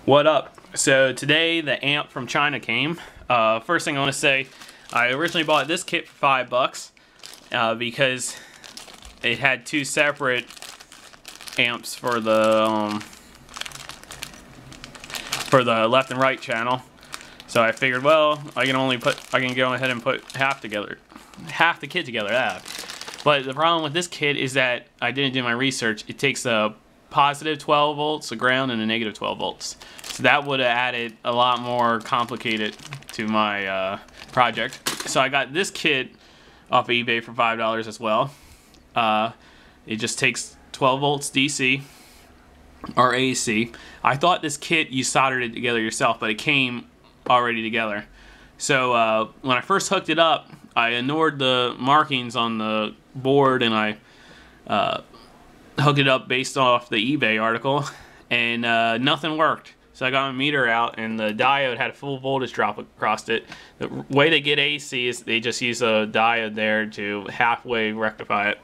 What up? So today the amp from China came. First thing I want to say, I originally bought this kit for $5 because it had two separate amps for the left and right channel. So I figured, well, I can go ahead and put half the kit together. But the problem with this kit is that I didn't do my research. It takes a positive 12 volts, a ground, and a negative 12 volts. So that would have added a lot more complicated to my project. So I got this kit off of eBay for $5 as well. It just takes 12 volts DC or AC. I thought this kit you soldered it together yourself, but it came already together. So when I first hooked it up, I ignored the markings on the board and I hooked it up based off the eBay article, and nothing worked. So I got my meter out and the diode had a full voltage drop across it. The way they get AC is they just use a diode there to halfway rectify it.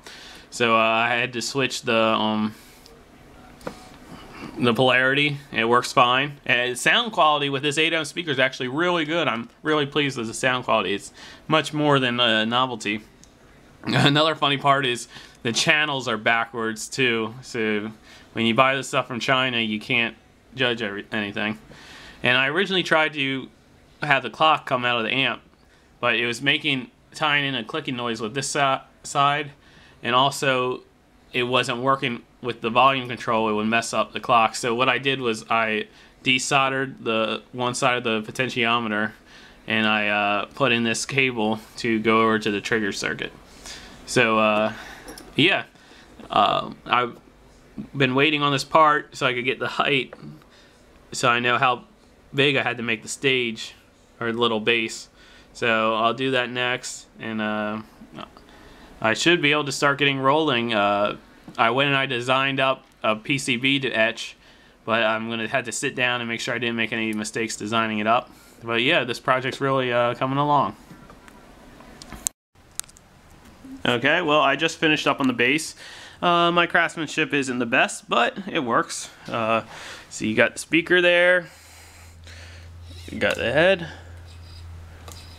So I had to switch the polarity. It works fine. And sound quality with this 8-ohm speaker is actually really good. I'm really pleased with the sound quality. It's much more than a novelty. Another funny part is the channels are backwards too. So when you buy this stuff from China, you can't judge anything. And I originally tried to have the clock come out of the amp, but it was tying in a clicking noise with this side, and also it wasn't working with the volume control. It would mess up the clock. So what I did was I desoldered the one side of the potentiometer, and I put in this cable to go over to the trigger circuit. So yeah, I've been waiting on this part so I could get the height, so I know how big I had to make the stage or the little base. So I'll do that next, and I should be able to start getting rolling. I went and I designed up a PCB to etch, but I'm gonna have to sit down and make sure I didn't make any mistakes designing it up. But yeah, this project's really coming along. Okay, well, I just finished up on the base. My craftsmanship isn't the best, but it works. So you got the speaker there. You got the head.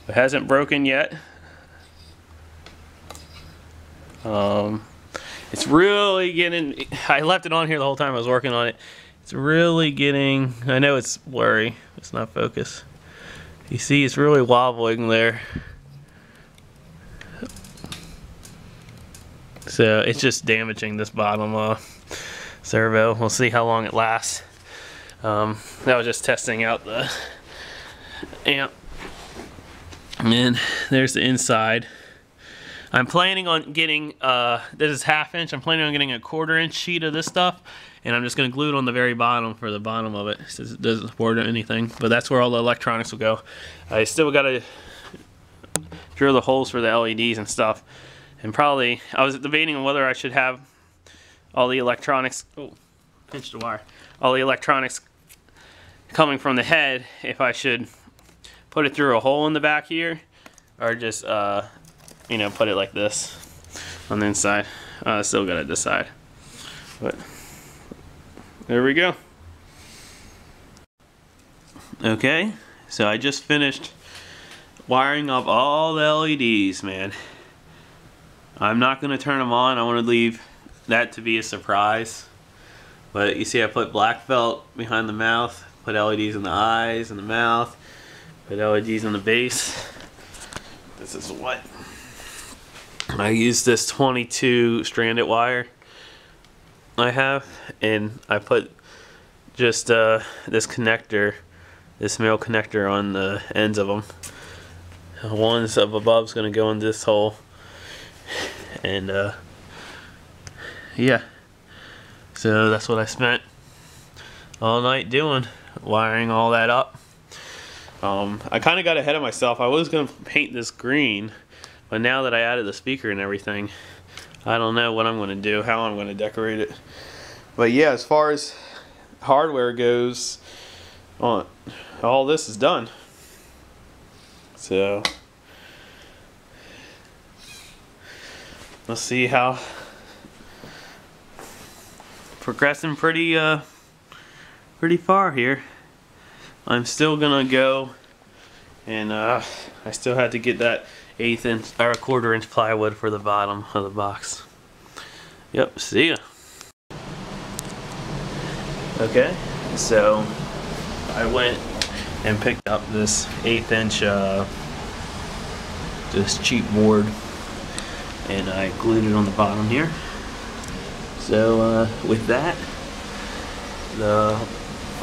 It hasn't broken yet. It's really getting... I left it on here the whole time I was working on it. It's really getting... I know it's blurry. It's not focused. You see, it's really wobbling there. So it's just damaging this bottom servo. We'll see how long it lasts. That was just testing out the amp. And there's the inside. I'm planning on getting, this is 1/2 inch, I'm planning on getting a 1/4 inch sheet of this stuff, and I'm just going to glue it on the very bottom for the bottom of it, since it doesn't support anything. But that's where all the electronics will go. I still got to drill the holes for the LEDs and stuff. And probably, I was debating on whether I should have all the electronics, oh, pinched the wire, all the electronics coming from the head, if I should put it through a hole in the back here, or just, you know, put it like this on the inside. Still gotta decide. But, there we go. Okay, so I just finished wiring up all the LEDs, man. I'm not going to turn them on. I want to leave that to be a surprise. But you see I put black felt behind the mouth, put LEDs in the eyes and the mouth, put LEDs in the base. This is what I use, this 22 stranded wire I have, and I put just this connector, this male connector on the ends of them. One up above is going to go in this hole. And yeah, so that's what I spent all night doing, wiring all that up. I kind of got ahead of myself. I was going to paint this green, but now that I added the speaker and everything, I don't know what I'm going to do, how I'm going to decorate it. But yeah, as far as hardware goes, all this is done. So let's see how progressing pretty pretty far here. I'm still gonna go and I still had to get that 1/8 inch or 1/4 inch plywood for the bottom of the box. Yep, see ya. Okay, so I went and picked up this 1/8 inch just cheap board, and I glued it on the bottom here. So with that, the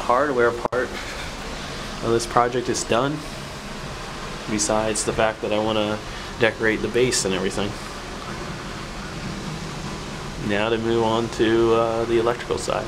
hardware part of this project is done, besides the fact that I want to decorate the base and everything. Now to move on to the electrical side.